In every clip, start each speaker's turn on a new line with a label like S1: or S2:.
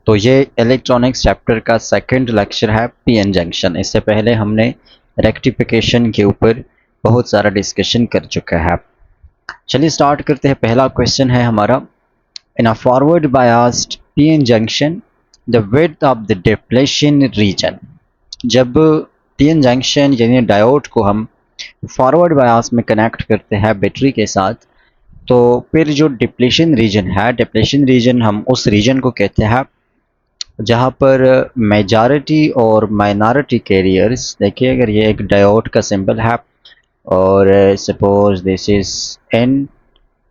S1: तो ये electronics chapter का सेकंड लेक्चर है पीएन जंक्शन। इससे पहले हमने रेक्टिफिकेशन के ऊपर बहुत सारा डिस्कशन कर चुका है। चलिए स्टार्ट करते हैं। पहला क्वेश्चन है हमारा, in a forward biased PN junction the width of the depletion region. जब पीएन जंक्शन यानी डायोड को हम फॉरवर्ड बायस में कनेक्ट करते हैं बैटरी के साथ, तो फिर जो डिप्लेशन रीजन है, डिप्लेशन रीजन हम उस रीजन को कहते हैं जहाँ पर मेजॉरिटी और माइनॉरिटी कैरियर्स, देखिए अगर ये एक डायोड का सिंबल है और suppose this is an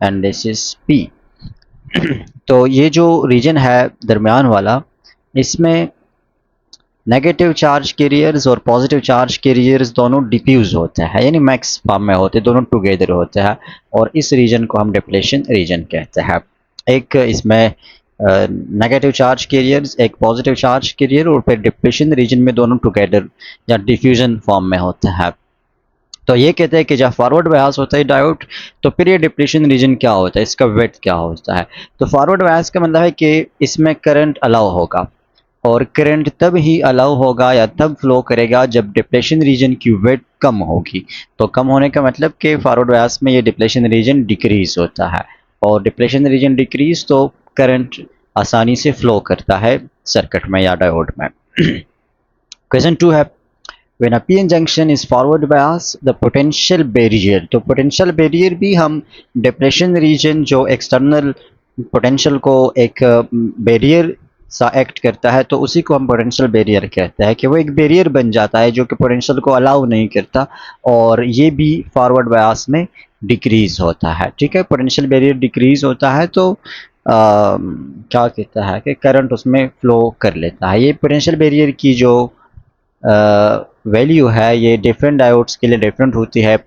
S1: and this is P, तो ये जो रीजन है दरमियान वाला, इसमें नेगेटिव चार्ज कैरियर्स और पॉजिटिव चार्ज कैरियर्स दोनों डिफ्यूज होते हैं, यानी मैक्स फॉर्म में होते हैं, दोनों टुगेदर होते हैं, और इस रीजन को हम डिप्लेशन रीजन कहते हैं। एक इसमें नेगेटिव चार्ज कैरियर्स, एक पॉजिटिव चार्ज कैरियर, और फिर डिप्लेशन रीजन में दोनों टुगेदर या डिफ्यूजन फॉर्म में होते हैं। तो ये कहते हैं कि जब फॉरवर्ड बायस होता है डायोड, तो फिर ये डिप्लेशन रीजन क्या होता है, इसका वेट क्या होता है। तो फॉरवर्ड बायस का मतलब है कि इसमें करंट अलाउ होगा, और करंट तब ही अलाउ होगा या तब फ्लो करेगा जब डिप्लेशन रीजन की वेट कम होगी। तो कम होने का मतलब कि फॉरवर्ड बायस में ये डिप्लेशन रीजन डिक्रीज होता है, और डिप्लेशन रीजन डिक्रीज तो करंट आसानी से फ्लो करता है सर्किट में या डायोड में। क्वेश्चन 2 है, when a pn junction is forward bias the potential barrier, तो पोटेंशियल बैरियर भी हम डिप्लेशन रीजन जो एक्सटर्नल पोटेंशियल को एक बैरियर सा एक्ट करता है, तो उसी को हम पोटेंशियल बैरियर कहते हैं, कि वो एक बैरियर बन जाता है जो कि पोटेंशियल को अलाउ नहीं करता, और ये भी फॉरवर्ड बायस में डिक्रीज होता है। ठीक है, पोटेंशियल बैरियर डिक्रीज होता है तो क्या कहता है कि करंट उसमें फ्लो कर लेता है। ये पोटेंशियल बैरियर की जो वैल्यू है ये डिफरेंट डायोड्स के लिए डिफरेंट होती है।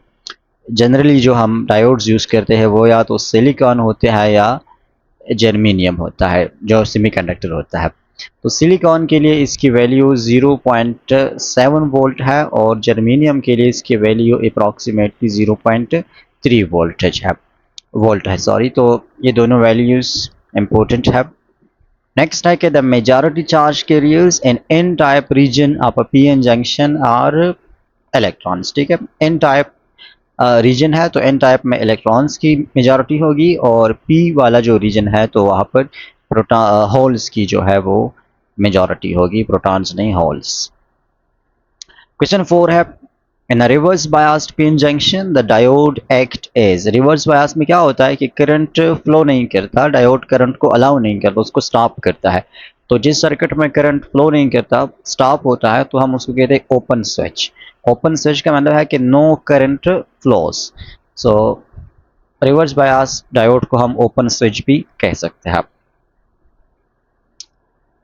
S1: जनरली जो हम डायोड्स यूज़ करते हैं वो या तो सिलिकॉन होते हैं या जर्मेनियम होता है जो सेमीकंडक्टर होता है। तो सिलिकॉन के लिए इसकी वैल्यू 0.7 वोल्ट है, और जर्मेनियम के लिए इसकी वैल्यू अप्रॉक्सीमेटली 0.3 वोल्ट है सॉरी। तो ये दोनों वैल्यूज़ इम्पोर्टेंट है। नेक्स्ट है कि the majority charge carriers in N type region of a PN junction are electrons. ठीक है, एन टाइप रीजन है तो एन टाइप में इलेक्ट्रॉन्स की मेजॉरिटी होगी, और पी वाला जो रीजन है तो वहाँ पर होल्स की जो है वो मेजॉरिटी होगी, प्रोटॉन्स नहीं होल्स। क्वेश्चन 4 है, in a reverse biased PN junction the diode act as. Reverse bias में क्या होता है कि करंट फ्लो नहीं करता, डायोड करंट को अलाउ नहीं करता, उसको स्टॉप करता है। तो जिस सर्किट में करंट फ्लो नहीं करता, स्टॉप होता है, तो हम उसको कहते हैं ओपन स्विच। ओपन स्विच का मतलब है कि no current flows. So reverse bias diode को हम ओपन स्विच भी कह सकते हैं।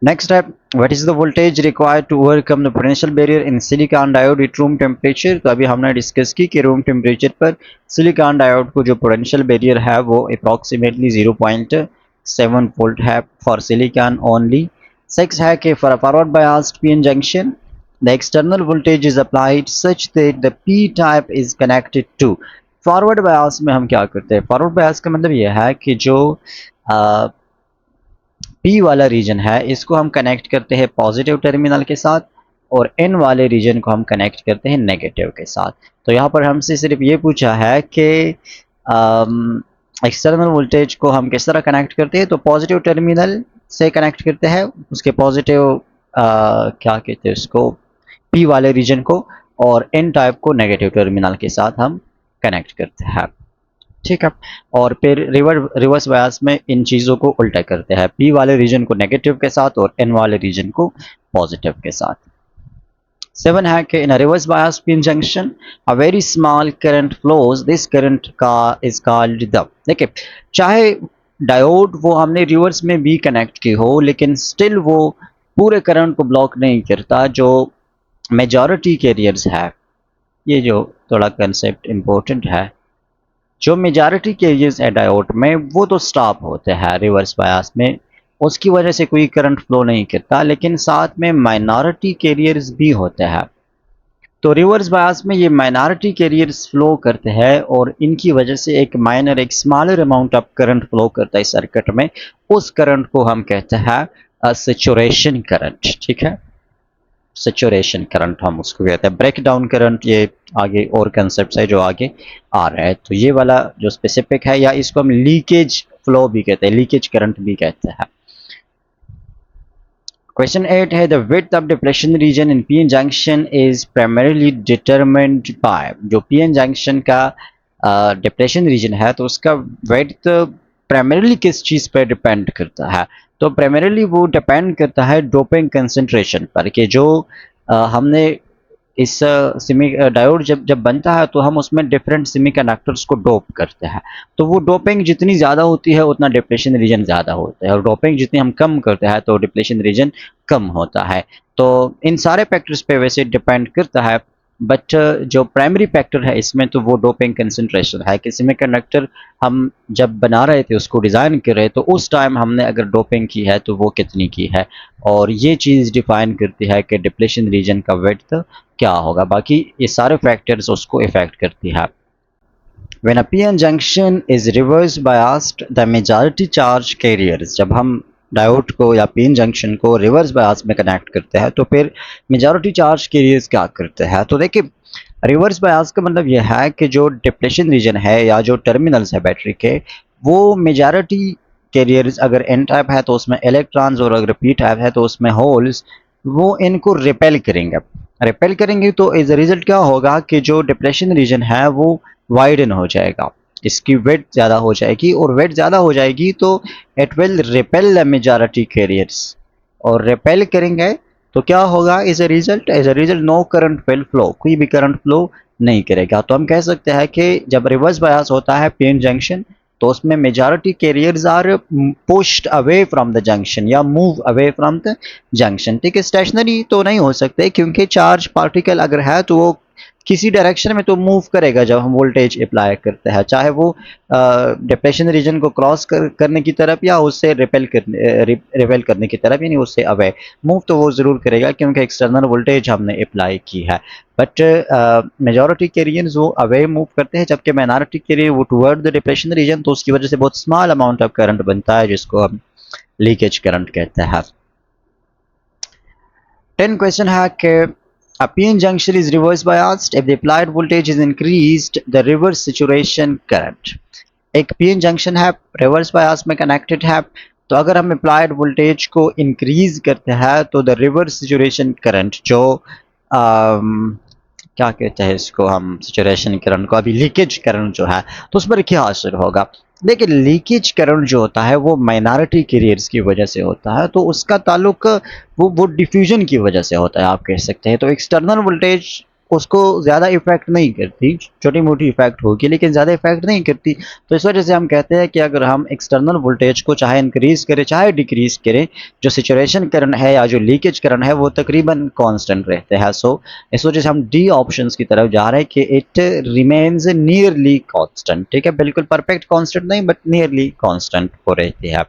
S1: नेक्स्ट है, what is the voltage required to overcome the potential barrier in silicon diode at room temperature. तो अभी हमने डिस्कस की कि रूम टेम्परेचर पर सिलिकॉन डायोड को जो पोटेंशियल बैरियर है वो अप्रॉक्सीमेटली 0.7 वोल्ट है फॉर सिलिकॉन ओनली। 6 है कि for forward biased PN junction the external voltage is applied such that the P type is connected to. Forward bias में हम क्या करते हैं, फॉरवर्ड बायस का मतलब यह है कि जो पी वाला रीजन है इसको हम कनेक्ट करते हैं पॉजिटिव टर्मिनल के साथ, और एन वाले रीजन को हम कनेक्ट करते हैं नेगेटिव के साथ। तो यहाँ पर हमसे सिर्फ ये पूछा है कि एक्सटर्नल वोल्टेज को हम किस तरह कनेक्ट करते हैं, तो पॉजिटिव टर्मिनल से कनेक्ट करते हैं उसके पॉजिटिव क्या कहते हैं उसको, पी वाले रीजन को, और एन टाइप को नेगेटिव टर्मिनल के साथ हम कनेक्ट करते हैं। ठीक है, और फिर रिवर्स बायस में इन चीज़ों को उल्टा करते हैं, पी वाले रीजन को नेगेटिव के साथ और एन वाले रीजन को पॉजिटिव के साथ। 7 है कि in reverse bias PN junction a very small current flows, this current का इज कॉल्ड द। देखिए, चाहे डायोड वो हमने रिवर्स में भी कनेक्ट की हो, लेकिन स्टिल वो पूरे करंट को ब्लॉक नहीं करता। जो मेजॉरिटी कैरियर्स है, ये जो थोड़ा कंसेप्ट इम्पोर्टेंट है, जो मेजॉरिटी कैरियर्स है डायोड में वो तो स्टॉप होते हैं रिवर्स बायस में, उसकी वजह से कोई करंट फ्लो नहीं करता, लेकिन साथ में माइनॉरिटी कैरियर्स भी होते हैं। तो रिवर्स बायस में ये माइनॉरिटी कैरियर्स फ्लो करते हैं, और इनकी वजह से एक माइनर, एक smaller amount of current flow करता है सर्किट में। उस करंट को हम कहते हैं सैचुरेशन करंट, ठीक है, सैचुरेशन करंट हम उसको कहते हैं। ब्रेक डाउन करंट ये आगे और कंसेप्ट है जो आगे आ रहा है। तो ये वाला जो स्पेसिफिक है, या इसको हम लीकेज फ्लो भी कहते हैं, लीकेज करंट भी कहते हैं। क्वेश्चन 8 है the width of depression region in PN junction is primarily determined by. जो पीएन जंक्शन का डिप्रेशन रीजन है तो उसका विड्थ प्राइमरीली किस चीज़ पर डिपेंड करता है? तो प्राइमरीली वो डिपेंड करता है डोपिंग कंसंट्रेशन पर, कि जो हमने इस सेमी डायोड जब जब बनता है तो हम उसमें डिफरेंट सेमीकंडक्टर्स को डोप करते हैं। तो वो डोपिंग जितनी ज़्यादा होती है उतना डिप्लेशन रीजन ज़्यादा होता है, और डोपिंग जितनी हम कम करते हैं तो डिप्लेशन रीजन कम होता है। तो इन सारे फैक्टर्स पे वैसे डिपेंड करता है, बट जो प्राइमरी फैक्टर है इसमें तो वो डोपिंग कंसंट्रेशन है कि सेमीकंडक्टर हम जब बना रहे थे, उसको डिज़ाइन कर रहे, तो उस टाइम हमने अगर डोपिंग की है तो वो कितनी की है, और ये चीज़ डिफाइन करती है कि डिप्लेशन रीजन का विड्थ क्या होगा। बाकी ये सारे फैक्टर्स उसको इफेक्ट करती है। When a PN junction is reverse biased, the majority charge carriers, जब हम डायोड को या पीएन जंक्शन को रिवर्स बायस में कनेक्ट करते हैं तो फिर मेजॉरिटी चार्ज कैरियर्स क्या करते हैं? तो देखिए, रिवर्स बायस का मतलब यह है कि जो डिप्लेशन रीजन है या जो टर्मिनल्स है बैटरी के, वो मेजॉरिटी कैरियर्स अगर एन टाइप है तो उसमें इलेक्ट्रॉन्स, और अगर पी टाइप है तो उसमें होल्स, वो इनको रिपेल करेंगे। रिपेल करेंगे तो एज अ रिजल्ट क्या होगा कि जो डिप्लेशन रीजन है वो वाइडन हो जाएगा, इसकी वेट ज़्यादा हो जाएगी, और वेट ज़्यादा हो जाएगी तो it will repel the majority carriers, और रिपेल करेंगे तो क्या होगा? As a result no current will flow, कोई भी करंट फ्लो नहीं करेगा। तो हम कह सकते हैं कि जब रिवर्स बायस होता है पीएन जंक्शन तो उसमें majority carriers are pushed away from the junction या move away from the junction. ठीक है, स्टेशनरी तो नहीं हो सकते क्योंकि चार्ज पार्टिकल अगर है तो वो किसी डायरेक्शन में तो मूव करेगा जब हम वोल्टेज अप्लाई करते हैं, चाहे वो डिप्रेशन रीजन को क्रॉस करने की तरफ या उससे रिपेल करने की तरफ, यानी उससे अवे मूव तो वो ज़रूर करेगा क्योंकि एक्सटर्नल वोल्टेज हमने अप्लाई की है। बट मेजॉरिटी कैरियर्स वो अवे मूव करते हैं, जबकि माइनॉरिटी कैरियर वो टुवर्ड द डिप्रेशन रीजन, तो उसकी वजह से बहुत स्मॉल अमाउंट ऑफ करंट बनता है जिसको हम लीकेज करंट कहते हैं। 10 क्वेश्चन है कि a PN junction is reverse biased if the applied voltage is increased the reverse saturation current। एक PN जंक्शन है, रिवर्स बायस में कनेक्टेड है, तो अगर हम अप्लाइड वोल्टेज को इंक्रीज करते हैं तो द रिवर्स सैचुरेशन करंट जो क्या कहते हैं इसको हम, सैचुरेशन करंट को, अभी लीकेज करंट जो है तो उस पर क्या असर होगा? देखिए, लीकेज करंट जो होता है वो माइनॉरिटी कैरियर्स की वजह से होता है, तो उसका ताल्लुक वो डिफ्यूजन की वजह से होता है, आप कह सकते हैं। तो एक्सटर्नल वोल्टेज उसको ज़्यादा इफेक्ट नहीं करती, छोटी मोटी इफेक्ट होगी लेकिन ज़्यादा इफेक्ट नहीं करती। तो इस वजह से हम कहते हैं कि अगर हम एक्सटर्नल वोल्टेज को चाहे इंक्रीज करें चाहे डिक्रीज करें, जो सिचुएशन करंट है या जो लीकेज करंट है वो तकरीबन कांस्टेंट रहते हैं। सो इस वजह से हम डी ऑप्शंस की तरफ जा रहे हैं कि इट रिमेन्स नियरली कांस्टेंट। ठीक है, बिल्कुल परफेक्ट कांस्टेंट नहीं बट नियरली कांस्टेंट हो रहती है।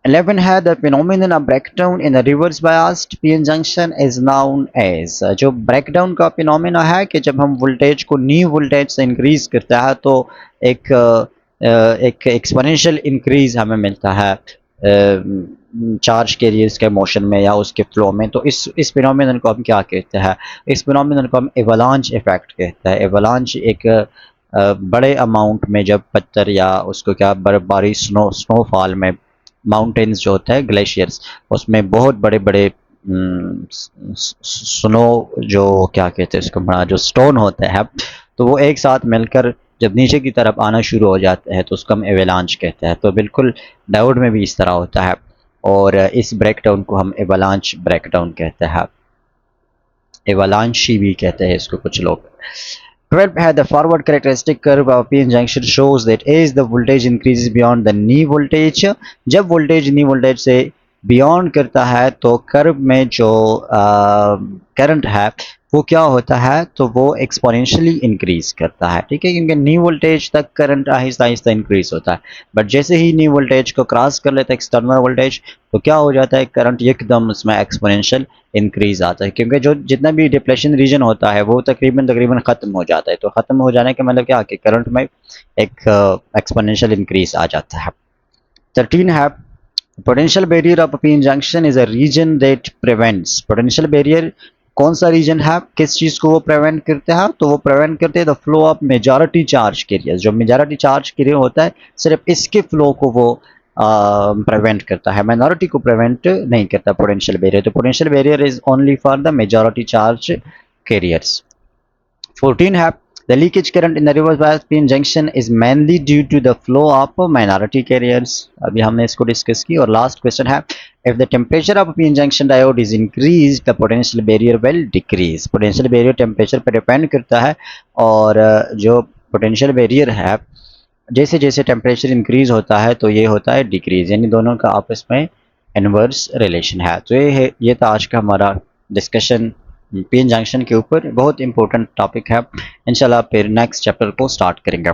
S1: 11 है the phenomenon of breakdown in a reverse biased PN junction is known as। जो ब्रेकडाउन का फिनोमेना है कि जब हम वोल्टेज को न्यू वोल्टेज से इंक्रीज करता है तो एक एक्सपोनेंशियल इंक्रीज हमें मिलता है चार्ज कैरियर्स के मोशन में या उसके फ्लो में। तो इस फिनोमेनन को हम क्या कहते हैं? इस फिनोमेनन को हम एवलांच इफेक्ट कहते हैं। एवलांच एक बड़े अमाउंट में जब पत्थर या उसको क्या बर्फबारी स्नोफॉल में, माउंटेन्स जो होता है ग्लेशियर्स, उसमें बहुत बड़े बड़े स्नो जो क्या कहते हैं इसको, बड़ा जो स्टोन होते हैं, तो वो एक साथ मिलकर जब नीचे की तरफ आना शुरू हो जाते हैं तो उसको हम एवेलांच कहते हैं। तो बिल्कुल डायोड में भी इस तरह होता है, और इस ब्रेकडाउन को हम एवलांच ब्रेकडाउन कहते हैं, एवलांची भी कहते हैं इसको कुछ लोग। 12 had the forward characteristic curve of PN junction shows that as the voltage increases beyond the knee voltage, जब voltage knee voltage से beyond करता है तो कर्व में जो करंट है वो क्या होता है, तो वो एक्सपोनेंशियली इंक्रीज करता है। ठीक है, क्योंकि नी वोल्टेज तक करंट आहिस्ता आहिस्ता इंक्रीज होता है, बट जैसे ही नी वोल्टेज को क्रॉस कर लेता है एक्सटर्नल वोल्टेज तो क्या हो जाता है, करंट एकदम उसमें एक्सपोनेंशियल इंक्रीज आता है, क्योंकि जो जितना भी डिप्लेशन रीजन होता है वो तकरीबन तकरीबन ख़त्म हो जाता है। तो ख़त्म हो जाने का मतलब क्या कि करंट में एक एक्सपोनेंशियल इंक्रीज आ जाता है। 13 है potential barrier of P junction is a region that prevents, potential barrier कौन सा रीजन है, किस चीज को वो प्रिवेंट करते हैं, तो वो प्रिवेंट करते हैं the flow of majority charge carrier, जो मेजॉरिटी चार्ज कैरियर होता है सिर्फ इसके फ्लो को वो प्रिवेंट करता है, माइनॉरिटी को प्रिवेंट नहीं करता पोटेंशियल बैरियर। तो potential barrier is only for the majority charge carriers. 14 है the leakage current in the reverse bias pin junction is mainly due to the flow of minority carriers, अभी हमने इसको discuss की। और last question है if the temperature of pin junction diode is increased the potential barrier will decrease, potential barrier temperature पर depend करता है और जो पोटेंशियल बैरियर है जैसे जैसे टेम्परेचर इंक्रीज होता है तो ये होता है डिक्रीज, यानी दोनों का आपस में इनवर्स रिलेशन है। तो ये था आज का हमारा डिस्कशन पीएन जंक्शन के ऊपर, बहुत इंपॉर्टेंट टॉपिक है। इंशाल्लाह फिर नेक्स्ट चैप्टर को स्टार्ट करेंगे।